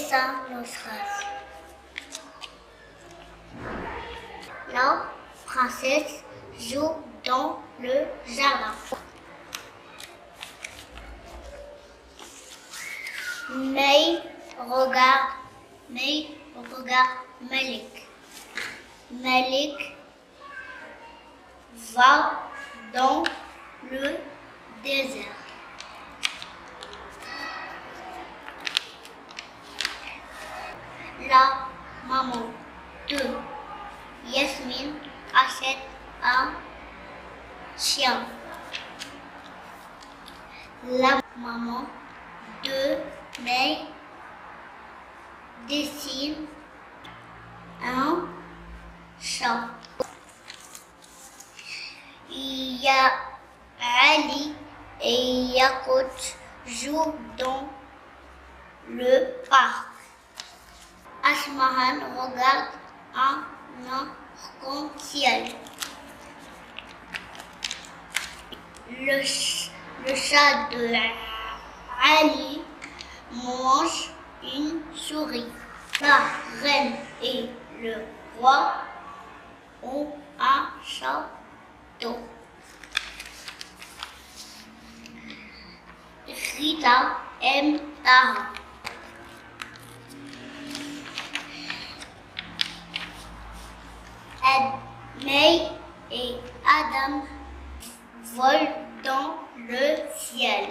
dessin nos phrases. La princesse joue dans le jardin. Mais regarde Malik. Malik va dans le désert. La maman de Yasmine achète un chien. La maman de May dessine un chat. Il y a Ali et Yakout jouent dans le parc. Asmahan regarde un arc-en-ciel. Le chat de Ali mange une souris. La reine et le roi ont un château. Rita aime Tara. May et Adam volent dans le ciel.